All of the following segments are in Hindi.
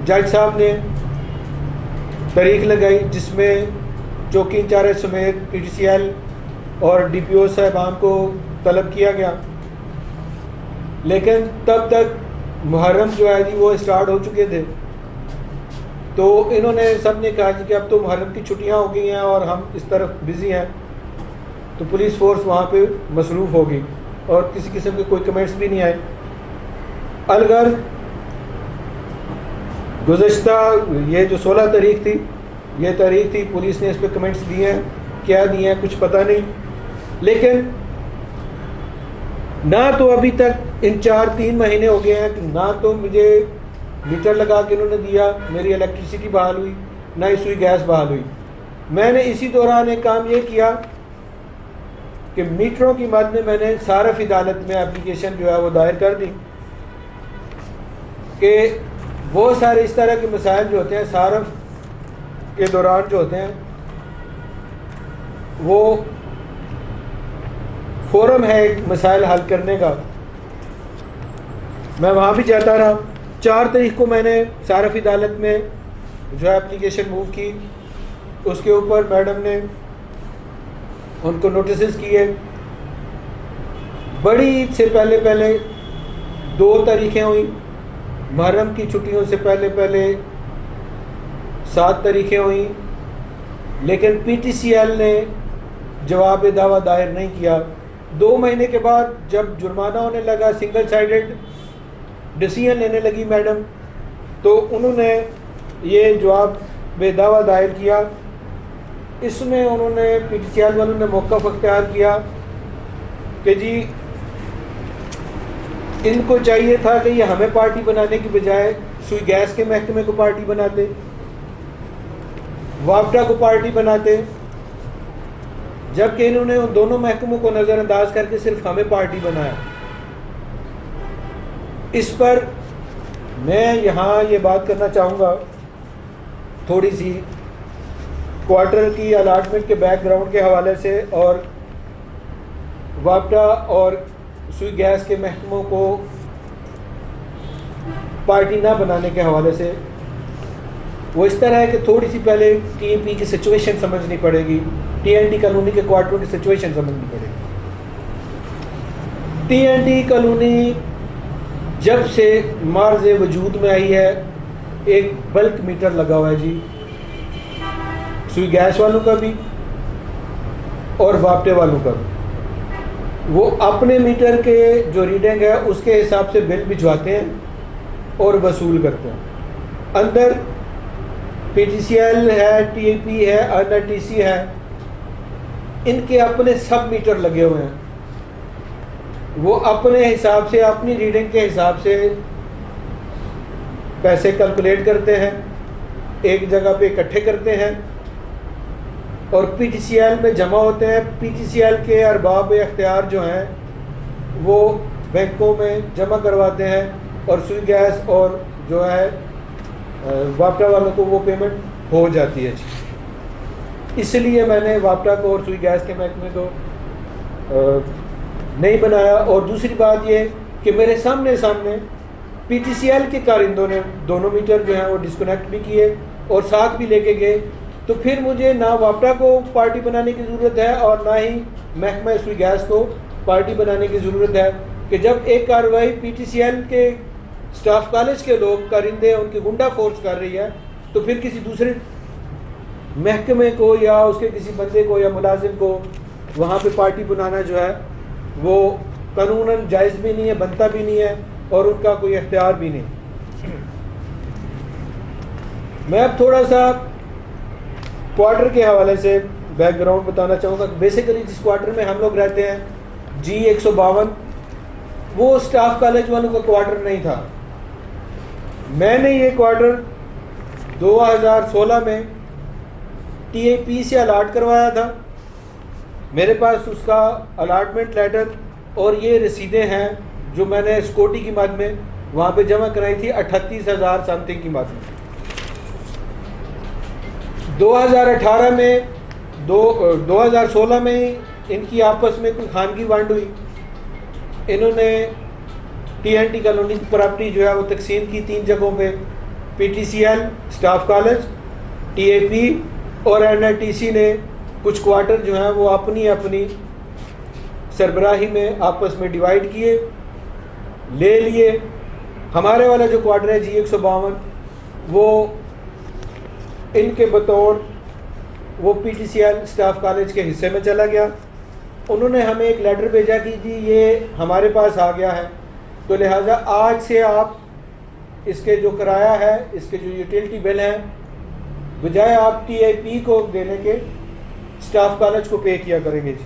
जज साहब ने तारीख लगाई जिसमें चौकी इंचार्ज समेत PTCL और DPO साहबान को तलब किया गया, लेकिन तब तक मुहर्रम जो है जी वो स्टार्ट हो चुके थे। तो इन्होंने सब ने कहा जी कि अब तो मुहर्रम की छुट्टियां हो गई हैं और हम इस तरफ बिज़ी हैं, तो पुलिस फोर्स वहाँ पे मसरूफ़ हो गई और किसी किस्म के कोई कमेंट्स भी नहीं आए। अलगर गुज़श्ता ये जो 16 तारीख थी, ये तारीख थी, पुलिस ने इस पर कमेंट्स दिए हैं, क्या दिए हैं कुछ पता नहीं, लेकिन ना तो अभी तक इन 4-3 महीने हो गए हैं कि ना तो मुझे मीटर लगा के इन्होंने दिया, मेरी इलेक्ट्रिसिटी बहाल हुई, ना ही सुई गैस बहाल हुई। मैंने इसी दौरान एक काम ये किया कि मीटरों की मद में मैंने सारफ अदालत में एप्लीकेशन जो है वो दायर कर दी कि बहुत सारे इस तरह के मसाइल जो होते हैं सारफ के दौरान जो होते हैं वो फोरम है एक मसाइल हल करने का। मैं वहाँ भी जाता रहा। 4 तारीख को मैंने सारफ अदालत में जो है एप्लीकेशन मूव की, उसके ऊपर मैडम ने उनको नोटिस किए। बड़ी ईद से पहले 2 तारीखें हुई, मुहर्रम की छुट्टियों से पहले 7 तारीखें हुई, लेकिन PTCL ने जवाब दावा दायर नहीं किया। 2 महीने के बाद जब जुर्माना होने लगा, सिंगल साइडेड डिसीजन लेने लगी मैडम, तो उन्होंने ये जवाब दावा दायर किया। इसमें उन्होंने PTCL वालों ने मौक़िफ़ अख्तियार किया कि जी इनको चाहिए था कि ये हमें पार्टी बनाने की बजाय सुई गैस के महकमे को पार्टी बनाते, वापडा को पार्टी बनाते, जबकि इन्होंने उन दोनों महकमों को नज़रअंदाज करके सिर्फ हमें पार्टी बनाया। इस पर मैं यहाँ ये बात करना चाहूँगा थोड़ी सी क्वार्टर की अलाटमेंट के बैकग्राउंड के हवाले से और वापडा और सुई गैस के महकमों को पार्टी ना बनाने के हवाले से। वो इस तरह है कि थोड़ी सी पहले TAP की सिचुएशन समझनी पड़ेगी, TNT कॉलोनी के क्वार्टरों की सिचुएशन समझनी पड़ेगी। TNT कॉलोनी जब से मार्ज वजूद में आई है, एक बल्क मीटर लगा हुआ है जी, सुई गैस वालों का भी और वापटे वालों का भी। वो अपने मीटर के जो रीडिंग है उसके हिसाब से बिल भिजवाते हैं और वसूल करते हैं। अंदर PTCL है, TAP है, NRTC है, इनके अपने सब मीटर लगे हुए हैं। वो अपने हिसाब से, अपनी रीडिंग के हिसाब से पैसे कैलकुलेट करते हैं, एक जगह पे इकट्ठे करते हैं और PTCL में जमा होते हैं। PTCL के अरबाब अख्तियार जो हैं वो बैंकों में जमा करवाते हैं और सुई गैस और जो है वापडा वालों को वो पेमेंट हो जाती है जी। इसलिए मैंने वापडा को और सुई गैस के महकमे को नहीं बनाया। और दूसरी बात ये कि मेरे सामने PTCL के कारिंदों ने दोनों मीटर जो हैं वो डिस्कनेक्ट भी किए और साथ भी लेके गए। तो फिर मुझे ना वापडा को पार्टी बनाने की ज़रूरत है और ना ही महकमा सुई गैस को पार्टी बनाने की ज़रूरत है कि जब एक कार्रवाई PTCL के स्टाफ कॉलेज के लोग कारिंदे उनकी गुंडा फोर्स कर रही है, तो फिर किसी दूसरे महकमे को या उसके किसी बंदे को या मुलाजिम को वहाँ पे पार्टी बनाना जो है वो कानूनन जायज़ भी नहीं है, बनता भी नहीं है और उनका कोई इख्तियार भी नहीं। मैं अब थोड़ा सा क्वार्टर के हवाले से बैकग्राउंड बताना चाहूँगा। बेसिकली जिस क्वार्टर में हम लोग रहते हैं G152, वो स्टाफ कॉलेज वालों का क्वार्टर नहीं था। मैंने ये क्वार्टर 2016 में TAP से अलाट करवाया था। मेरे पास उसका अलाटमेंट लेटर और ये रसीदें हैं जो मैंने सिक्योरिटी की मद में वहाँ पे जमा कराई थी 38,000 समथिंग की मद में। 2018 में 2016 में इनकी आपस में कोई खानगी वंड हुई। इन्होंने TNT कॉलोनी की प्रॉपर्टी जो है वो तकसीम की 3 जगहों पे पीटीसीएल स्टाफ कॉलेज, टीएपी और एनआईटीसी ने कुछ क्वार्टर जो हैं वो अपनी अपनी सरबराही में आपस में डिवाइड किए, ले लिए। हमारे वाला जो क्वार्टर है G152 वो इनके बतौर वो पीटीसीएल स्टाफ कॉलेज के हिस्से में चला गया। उन्होंने हमें एक लेटर भेजा कि जी ये हमारे पास आ गया है, तो लिहाजा आज से आप इसके जो किराया है, इसके जो यूटिलिटी बिल है, बजाय आप टीआईपी को देने के स्टाफ कॉलेज को पे किया करेंगे जी।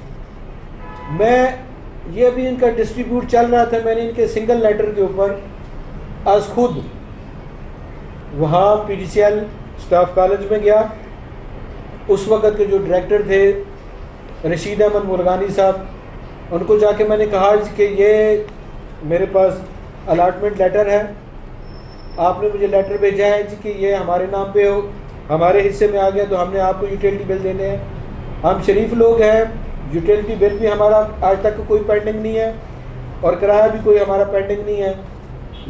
मैं ये अभी इनका डिस्ट्रीब्यूट चल रहा था, मैंने इनके सिंगल लेटर के ऊपर आज खुद वहाँ पीटीसीएल स्टाफ कॉलेज में गया। उस वक़्त के जो डायरेक्टर थे रशीद अहमद मुर्गानी साहब, उनको जाके मैंने कहा कि ये मेरे पास अलाटमेंट लेटर है, आपने मुझे लेटर भेजा है जी कि ये हमारे नाम पे हो, हमारे हिस्से में आ गया तो हमने आपको यूटिलिटी बिल देने हैं। हम शरीफ लोग हैं, यूटिलिटी बिल भी हमारा आज तक कोई पेंडिंग नहीं है और किराया भी कोई हमारा पेंडिंग नहीं है।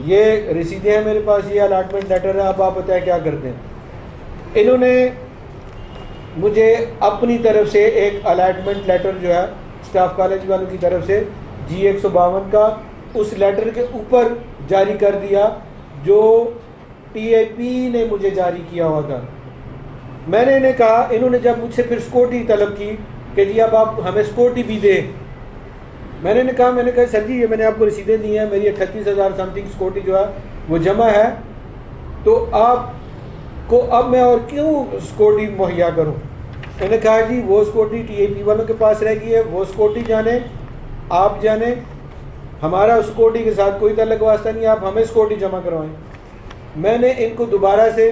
ये रसीदें हैं मेरे पास, ये अलाटमेंट लेटर है, अब आप बताएं क्या करते हैं। इन्होंने मुझे अपनी तरफ से एक अलाटमेंट लेटर जो है स्टाफ कॉलेज वालों की तरफ से G152 का, उस लेटर के ऊपर जारी कर दिया जो टीएपी ने मुझे जारी किया हुआ था। मैंने इन्हें कहा, इन्होंने जब मुझसे फिर सिक्योरिटी तलब की कि जी अब आप हमें सिक्योरिटी भी दें, मैंने कहा सर जी ये मैंने आपको रसीदें दी हैं, मेरी 38,000 समथिंग सिक्योरिटी जो है वो जमा है, तो आपको अब मैं और क्यों सिक्योरिटी मुहैया करूं। मैंने कहा जी वो सिक्योरिटी टीएपी वालों के पास रह गई है, वो सिक्योरिटी जाने, आप जाने, हमारा सिक्योरिटी के साथ कोई ताल्लुक वास्ता नहीं, आप हमें सिक्योरिटी जमा करवाएं। मैंने इनको दोबारा से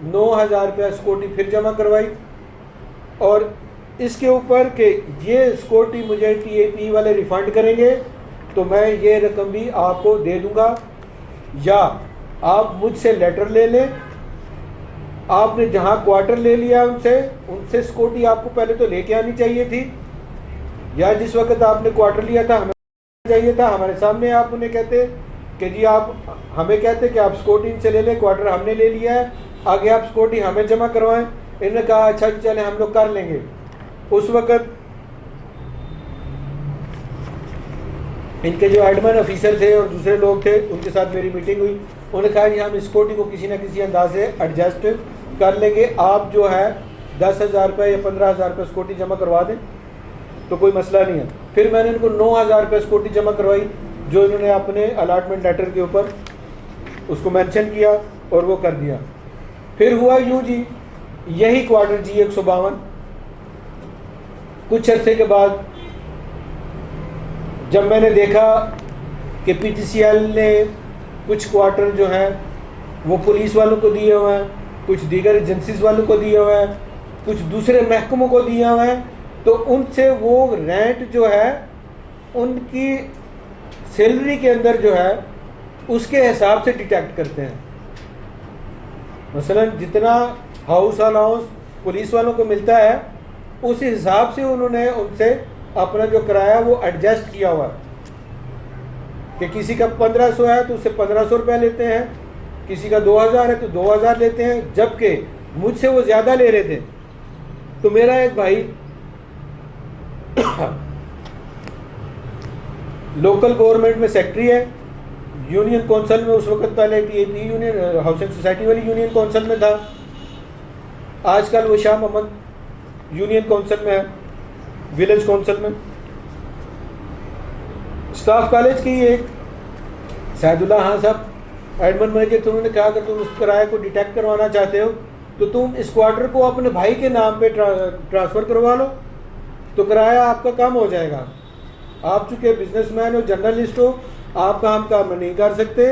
9,000 रुपया सिक्योरिटी फिर जमा करवाई और इसके ऊपर कि ये सिक्योरिटी मुझे टीएपी वाले रिफ़ंड करेंगे तो मैं ये रकम भी आपको दे दूंगा, या आप मुझसे लेटर ले लें। आपने जहाँ क्वार्टर ले लिया उनसे सिक्योरिटी आपको पहले तो लेके आनी चाहिए थी, या जिस वक्त आपने क्वार्टर लिया था हमें चाहिए था, हमारे सामने आप उन्हें कहते कि जी आप हमें कहते कि आप सिक्योरिटी इनसे ले लें, क्वार्टर हमने ले लिया है, आगे आप सिक्योरिटी हमें जमा करवाएं। इन्होंने कहा अच्छा जी चले हम लोग कर लेंगे। उस वक़्त इनके जो एडमिन ऑफिसर थे और दूसरे लोग थे उनके साथ मेरी मीटिंग हुई, उन्होंने कहा जी हम इस सिक्योरिटी को किसी न किसी अंदाज से एडजस्ट कर लेंगे, आप जो है 10,000 रुपये या 15,000 रुपये सिक्योरिटी जमा करवा दें तो कोई मसला नहीं है। फिर मैंने इनको 9,000 रुपये सिक्योरिटी जमा करवाई जो इन्होंने अपने अलाटमेंट लेटर के ऊपर उसको मेंशन किया और वो कर दिया। फिर हुआ यूँ जी, यही क्वार्टर G152 कुछ अर्से के बाद जब मैंने देखा कि पीटीसीएल ने कुछ क्वार्टर जो हैं वो पुलिस वालों को दिए हुए हैं, कुछ दीगर एजेंसीज वालों को दिए हुए हैं, कुछ दूसरे महकमों को दिए हुए हैं, तो उनसे वो रेंट जो है उनकी सैलरी के अंदर जो है उसके हिसाब से डिटेक्ट करते हैं। मसलन जितना हाउस अलाउंस पुलिस वालों को मिलता है उस हिसाब से उन्होंने उनसे अपना जो किराया वो एडजस्ट किया हुआ है कि किसी का 1500 है तो उससे 1500 रुपया लेते हैं, किसी का 2000 है तो 2000 लेते हैं, जबकि मुझसे वो ज़्यादा ले रहे थे। तो मेरा एक भाई लोकल गवर्नमेंट में सेक्रेटरी है, यूनियन काउंसिल में उस वक्त पहले टीएपी यूनियन हाउसिंग सोसाइटी वाली यूनियन काउंसिल में था, आजकल वो शाह मोहम्मद यूनियन काउंसिल में है, विलेज काउंसिल में। स्टाफ कॉलेज की एक सैदुल्ला खान साहब एडमिन मैनेजर थे, उन्होंने कहा कि तुम उस किराए को डिटेक्ट करवाना चाहते हो तो तुम इस क्वार्टर को अपने भाई के नाम पे ट्रांसफ़र करवा लो तो किराया आपका कम हो जाएगा। आप चूँकि बिजनेसमैन हो, जर्नलिस्ट हो, आपका हम काम नहीं कर सकते,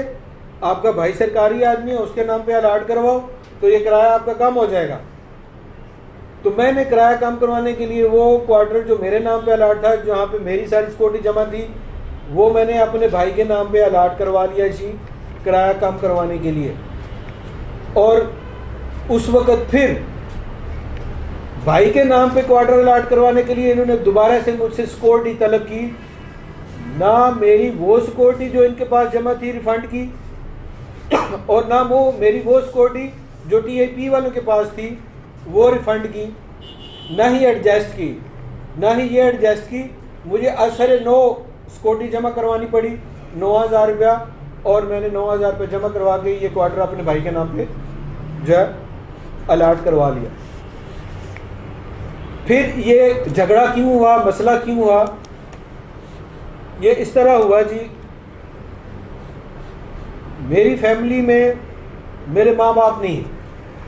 आपका भाई सरकारी आदमी है, उसके नाम पे अलाट करवाओ तो ये किराया आपका कम हो जाएगा। तो मैंने किराया कम करवाने के लिए वो क्वार्टर जो मेरे नाम पे अलाट था, जहाँ पे मेरी सारी सिक्योरिटी जमा थी, वो मैंने अपने भाई के नाम पे अलाट करवा लिया जी किराया कम करवाने के लिए। और उस वक़्त फिर भाई के नाम पे क्वार्टर अलाट करवाने के लिए इन्होंने दोबारा से मुझसे सिक्योरिटी तलब की, ना मेरी वो सिक्योरिटी जो इनके पास जमा थी रिफंड की, और ना वो मेरी वो सिक्योरिटी जो TAP वालों के पास थी वो रिफ़ंड की, ना ही एडजस्ट की, ना ही ये एडजस्ट की। मुझे असर 9 सिक्योरिटी जमा करवानी पड़ी, 9,000 रुपया, और मैंने 9,000 रुपये जमा करवा के ये क्वार्टर अपने भाई के नाम पे जो है अलाट करवा लिया। फिर ये झगड़ा क्यों हुआ, मसला क्यों हुआ? ये इस तरह हुआ जी, मेरी फैमिली में मेरे माँ बाप नहीं,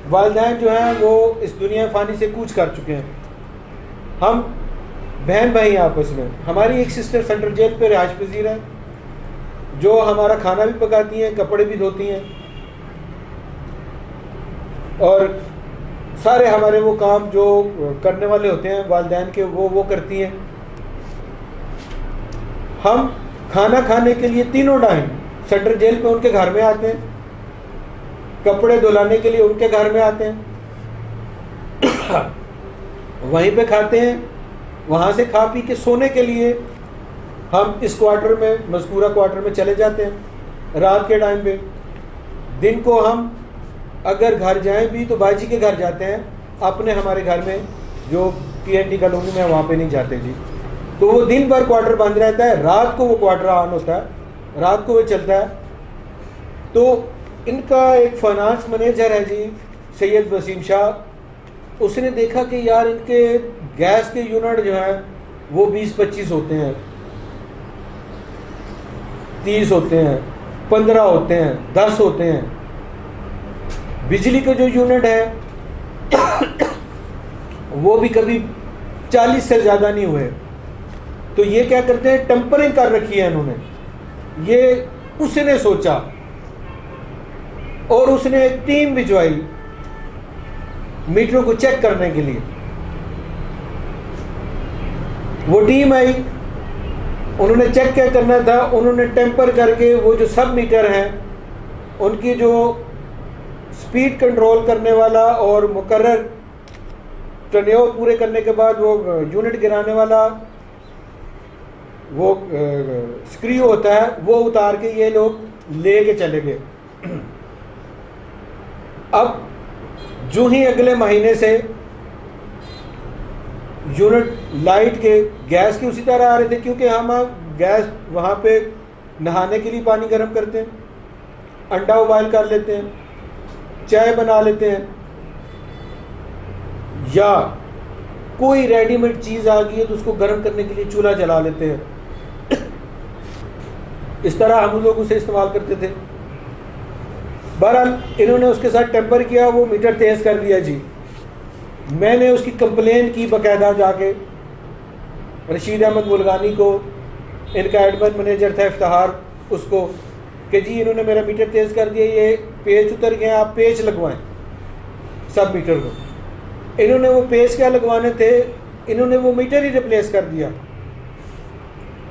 वालिदैन जो हैं वो इस दुनिया फ़ानी से कूच कर चुके हैं। हम बहन भाई हैं आपस में। हमारी एक सिस्टर सेंट्रल जेल पे रिहाइश पजीर है, जो हमारा खाना भी पकाती हैं, कपड़े भी धोती हैं, और सारे हमारे वो काम जो करने वाले होते हैं वालिदैन के वो करती हैं। हम खाना खाने के लिए तीनों टाइम सेंट्रल जेल पे उनके घर में आते हैं, कपड़े धुलाने के लिए उनके घर में आते हैं, वहीं पे खाते हैं। वहाँ से खा पी के सोने के लिए हम इस क्वार्टर में, मज़कूरा क्वार्टर में चले जाते हैं रात के टाइम पे। दिन को हम अगर घर जाएं भी तो बाजी के घर जाते हैं, अपने हमारे घर में जो PND कॉलोनी में वहाँ पे नहीं जाते जी। तो वो दिन भर क्वार्टर बंद रहता है, रात को वो क्वार्टर ऑन होता है, रात को वो चलता है। तो इनका एक फाइनेंस मैनेजर है जी सैयद वसीम शाह, उसने देखा कि यार इनके गैस के यूनिट जो हैं वो 20-25 होते हैं, 30 होते हैं, 15 होते हैं, 10 होते हैं। बिजली के जो यूनिट है वो भी कभी 40 से ज़्यादा नहीं हुए। तो ये क्या करते हैं, टेम्परिंग कर रखी है इन्होंने। ये उसने सोचा और उसने एक टीम भिजवाई मीटरों को चेक करने के लिए। वो टीम आई, उन्होंने चेक क्या करना था, उन्होंने टेम्पर करके वो जो सब मीटर हैं उनकी जो स्पीड कंट्रोल करने वाला और मुकर्रर टर्न्योवर पूरे करने के बाद वो यूनिट गिराने वाला वो स्क्रू होता है, वो उतार के ये लोग ले के चले गए। अब जो ही अगले महीने से यूनिट लाइट के गैस के उसी तरह आ रहे थे, क्योंकि हम गैस वहाँ पे नहाने के लिए पानी गर्म करते हैं, अंडा उबाल कर लेते हैं, चाय बना लेते हैं, या कोई रेडीमेड चीज़ आ गई है तो उसको गर्म करने के लिए चूल्हा जला लेते हैं। इस तरह हम लोग उसे इस्तेमाल करते थे। बहरहाल इन्होंने उसके साथ टेम्पर किया, वो मीटर तेज़ कर दिया जी। मैंने उसकी कंप्लेन की बाकायदा जाके रशीद अहमद मुल्गानी को, इनका एडमिन मैनेजर था इफ्तिहार, उसको, कि जी इन्होंने मेरा मीटर तेज़ कर दिया, ये पेच उतर गए, आप पेच लगवाएं सब मीटर को। इन्होंने वो पेच क्या लगवाने थे, इन्होंने वो मीटर ही रिप्लेस कर दिया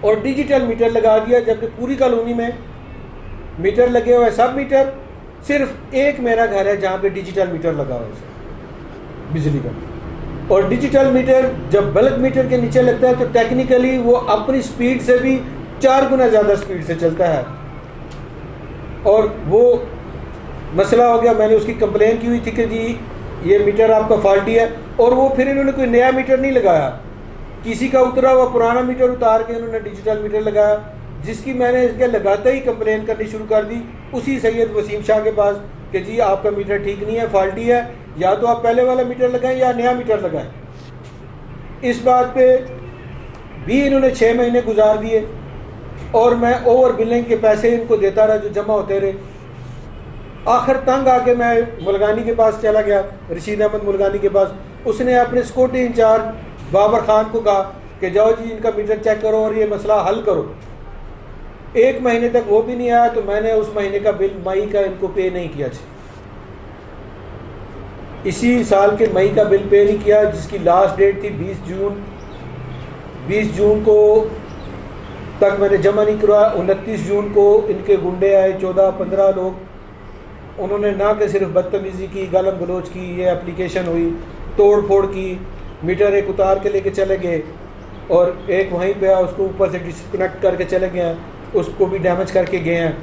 और डिजिटल मीटर लगा दिया, जबकि पूरी कॉलोनी में मीटर लगे हुए सब मीटर, सिर्फ एक मेरा घर है जहाँ पे डिजिटल मीटर लगा हुआ है बिजली का। और डिजिटल मीटर जब बल्ब मीटर के नीचे लगता है तो टेक्निकली वो अपनी स्पीड से भी 4 गुना ज़्यादा स्पीड से चलता है, और वो मसला हो गया। मैंने उसकी कंप्लेन की हुई थी कि जी ये मीटर आपका फॉल्टी है, और वो फिर इन्होंने कोई नया मीटर नहीं लगाया, किसी का उतरा हुआ पुराना मीटर उतार के इन्होंने डिजिटल मीटर लगाया, जिसकी मैंने इसके लगाते ही कंप्लेन करनी शुरू कर दी उसी सैयद वसीम शाह के पास कि जी आपका मीटर ठीक नहीं है, फॉल्टी है, या तो आप पहले वाला मीटर लगाएं या नया मीटर लगाएं। इस बात पे भी इन्होंने 6 महीने गुजार दिए और मैं ओवर बिलिंग के पैसे इनको देता रहा जो जमा होते रहे। आखिर तंग आके मैं मुल्गानी के पास चला गया, रशीद अहमद मुल्गानी के पास। उसने अपने सिक्योरिटी इंचार्ज बाबर खान को कहा कि जाओ जी इनका मीटर चेक करो और ये मसला हल करो। 1 महीने तक वो भी नहीं आया, तो मैंने उस महीने का बिल मई का इनको पे नहीं किया। इसी साल के मई का बिल पे नहीं किया, जिसकी लास्ट डेट थी 20 जून। 20 जून को तक मैंने जमा नहीं करवाया। 29 जून को इनके गुंडे आए, 14-15 लोग। उन्होंने ना कि सिर्फ बदतमीज़ी की, गालम गलोच की, ये एप्लीकेशन हुई, तोड़ फोड़ की, मीटर एक उतार के लेके चले गए और एक वहीं पे उसको ऊपर से डिस्कनेक्ट करके चले गए हैं, उसको भी डैमेज करके गए हैं।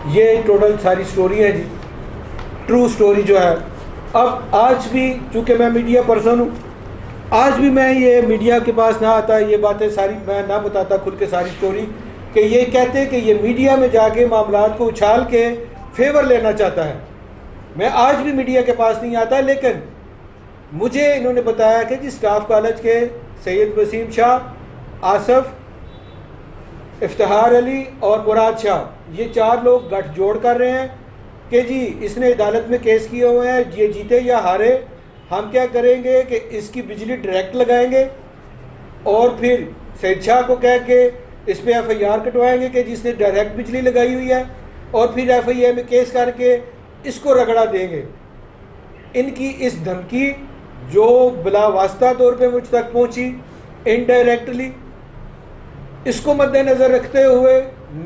ये टोटल सारी स्टोरी है जी, ट्रू स्टोरी जो है। अब आज भी चूँकि मैं मीडिया पर्सन हूँ, आज भी मैं ये मीडिया के पास ना आता, ये बातें सारी मैं ना बताता खुल के सारी स्टोरी, कि ये कहते कि ये मीडिया में जाके मामलात को उछाल के फेवर लेना चाहता है। मैं आज भी मीडिया के पास नहीं आता, लेकिन मुझे इन्होंने बताया कि जी स्टाफ कॉलेज के सैयद वसीम शाह, आसफ, इफ्तिखार अली और मुराद शाह, ये 4 लोग गठजोड़ कर रहे हैं कि जी इसने अदालत में केस किए हुए हैं, ये जीते या हारे, हम क्या करेंगे कि इसकी बिजली डायरेक्ट लगाएंगे और फिर सैयद शाह को कह के इस पर FIR कटवाएंगे कि जिसने डायरेक्ट बिजली लगाई हुई है, और फिर FIA में केस करके इसको रगड़ा देंगे। इनकी इस धमकी जो बिला वास्ता तौर पे मुझ तक पहुंची इनडायरेक्टली, इसको मद्देनज़र रखते हुए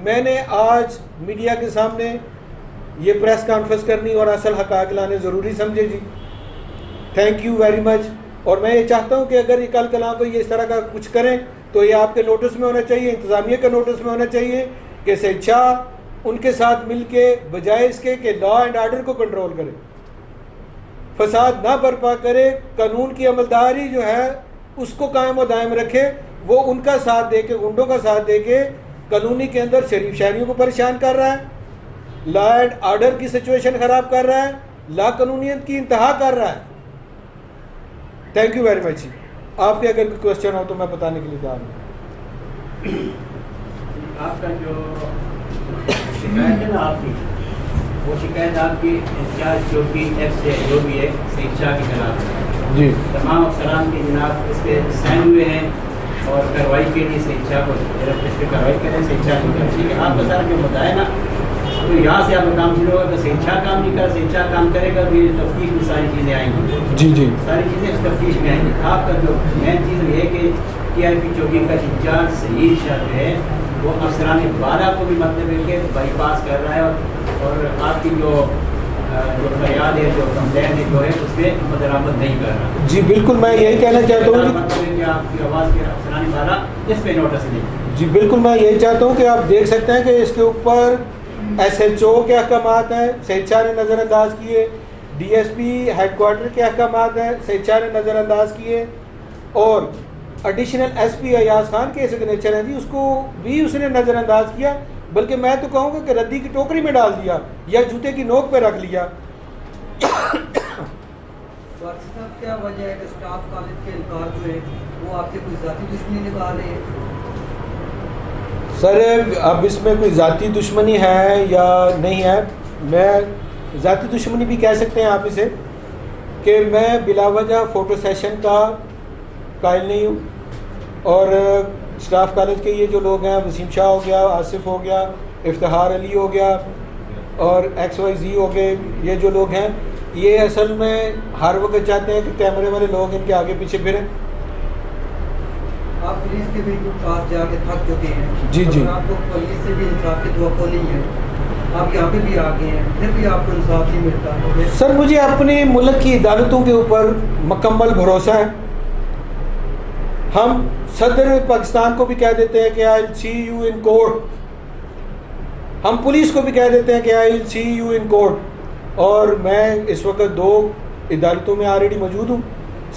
मैंने आज मीडिया के सामने ये प्रेस कॉन्फ्रेंस करनी और असल हक़ाइक़ लाने ज़रूरी समझे जी। Thank you very much. और मैं ये चाहता हूँ कि अगर ये कल कलां को ये इस तरह का कुछ करें तो ये आपके नोटिस में होना चाहिए, इंतज़ामिया के नोटिस में होना चाहिए कि सैयद शाह उनके साथ मिल के बजाय इसके कि लॉ एंड आर्डर को कंट्रोल करे, फसाद ना बर्पा करे, कानून की अमलदारी जो है उसको कायम व दायम रखे, वो उनका साथ दे के, गुंडों का साथ दे के कानूनी के अंदर शरीफ शहरियों को परेशान कर रहा है, लॉ एंड आर्डर की सिचुएशन ख़राब कर रहा है, ला कानूनियत की इंतहा कर रहा है। Thank you very much. आपके अगर कोई क्वेश्चन हो तो मैं बताने के लिए तैयार हूँ। आपका जो शिकायत है ना आपकी, वो शिकायत आपकी इंचार्ज चौकी F से जो भी है सैयद शाह के खिलाफ जी, तमाम अफसरान के जनाब इस पर साइन हुए हैं और कार्रवाई के लिए सैयद शाह को इस पर कार्रवाई करें। सैयद शाह की तरफ से आपका सारा जो मुद्दा है ना, तो यहाँ से आपका काम शुरू होगा। तो सैयद शाह काम नहीं कर, सैयद शाह काम करेगा तो ये तफ्तीश में सारी चीज़ें आएंगी। जी जी, सारी चीज़ें तफ्तीश में आएंगी। आपका जो मेन चीज़ ये है कि TIP चौकी का इंचार्ज सैयद शाह जो है वो अफसरान 12 को भी मतलब के बाईपास कर रहा है, और आपकी जो फरियाद है, जो कंप्लेन है जो है उस पर बदरामद नहीं कर रहा। जी बिल्कुल, मैं यही कहना चाहता हूँ कि आपकी आवाज़ के अफसरान 12 इस पे नोटिस नहीं। जी बिल्कुल, मैं यही चाहता हूँ कि आप देख सकते हैं कि इसके ऊपर SHO के अहकामात हैं, सैयद शाह ने नज़रअंदाज किए, DSP हेडक्वार्टर के अहकामात हैं, सैयद शाह ने नज़रअंदाज किए, और एडिशनल SP अयाज खान के सिग्नेचर हैं जी, उसको भी उसने नज़रअंदाज किया, बल्कि मैं तो कहूँगा कि रद्दी की टोकरी में डाल दिया या जूते की नोक पे रख लिया। क्या वजह है कि स्टाफ कॉलेज के इनकार जो है वो आपसे कोई ज़ाती दुश्मनी निकाल रहे हैं? सर अब इसमें कोई ज़ाती दुश्मनी है या नहीं है, मैं ज़ाती दुश्मनी भी कह सकते हैं आप इसे, कि मैं बिलावजह फ़ोटो सेशन का कायल नहीं हूँ, और स्टाफ कॉलेज के ये जो लोग हैं, वसीम शाह हो गया, आसिफ हो गया, इफ्तिखार अली हो गया और XYZ हो गए, ये जो लोग हैं ये असल में हर वक्त चाहते हैं कि कैमरे वाले लोग इनके आगे पीछे फिरें। आप पुलिस के भी पास जाके थक चुके हैं। जी जी, आपको पुलिस से भी इंसाफ की तवक्को नहीं है, आप यहाँ पे भी आ गए हैं, फिर भी आपको इंसाफ नहीं मिलता। सर मुझे अपने मुल्क की अदालतों के ऊपर मुकम्मल भरोसा है। हम सदर पाकिस्तान को भी कह देते हैं कि I will see you in court, हम पुलिस को भी कह देते हैं कि I will see you in court, और मैं इस वक्त 2 अदालतों में ऑलरेडी मौजूद हूँ,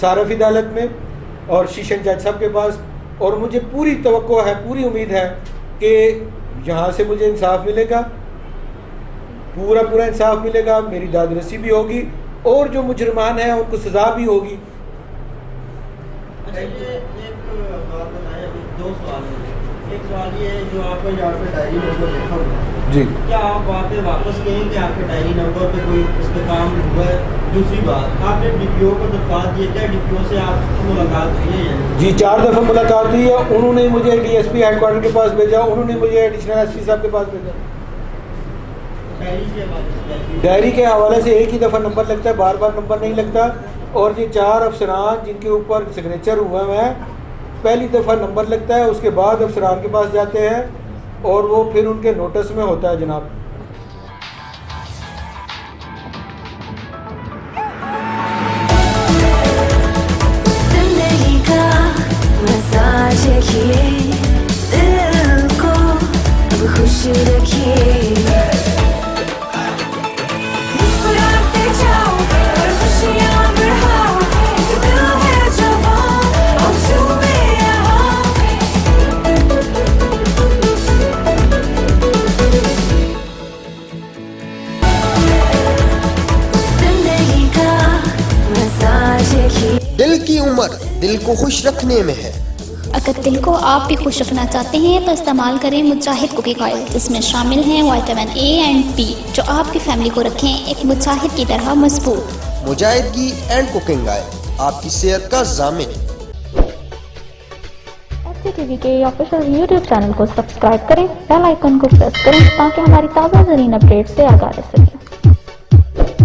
सारफ अदालत में और शीशन जज साहब के पास, और मुझे पूरी तवक्को है, पूरी उम्मीद है कि यहाँ से मुझे इंसाफ मिलेगा, पूरा इंसाफ मिलेगा, मेरी दादरसी भी होगी और जो मुजरमान हैं उनको सज़ा भी होगी। अच्छा, ये एक बात बताएं, अभी 2 सवाल हैं। एक सवाल ये है, जो आपको यहाँ पे डायरी नंबर लिखा हुआ है जी, क्या आप वहाँ पे वापस कहें कि आपके डायरी नंबर पे कोई उस पर काम हुआ है? दूसरी बात, आपने DPO को दरख्वास्त दी, क्या DPO से आपकी मुलाकात हुई है? जी 4 दफ़ा मुलाकात हुई है, उन्होंने मुझे DSP हेडक्वार्टर के पास भेजा, उन्होंने मुझे एडिशनल SP साहब के पास भेजा। डायरी के हवाले से एक ही दफ़ा नंबर लगता है, बार बार नंबर नहीं लगता, और ये 4 अफसरान जिनके ऊपर सिग्नेचर हुए हैं, पहली दफ़ा नंबर लगता है, उसके बाद अफसरान के पास जाते हैं और वो फिर उनके नोटिस में होता है जनाब। जिंदगी का मसाज किए, दिल को खुश रखिए। दिल की उम्र दिल को खुश रखने में है। अगर दिल को आप भी खुश रखना चाहते हैं तो इस्तेमाल करें मुजाहिद कुकिंग ऑयल, जिसमें शामिल हैं विटामिन ए एंड बी, जो आपकी फैमिली को रखें एक मुजाहिद की तरह मजबूत। मुजाहिदगी एंड कुकिंग ऑयल आपकी सेहत का ज़ामिन। FCTV के ऑफिशियल YouTube चैनल को सब्सक्राइब करें, बेल आइकन को प्रेस करें ताकि हमारी ताज़ा तरीन अपडेट से आगाह रह सकें।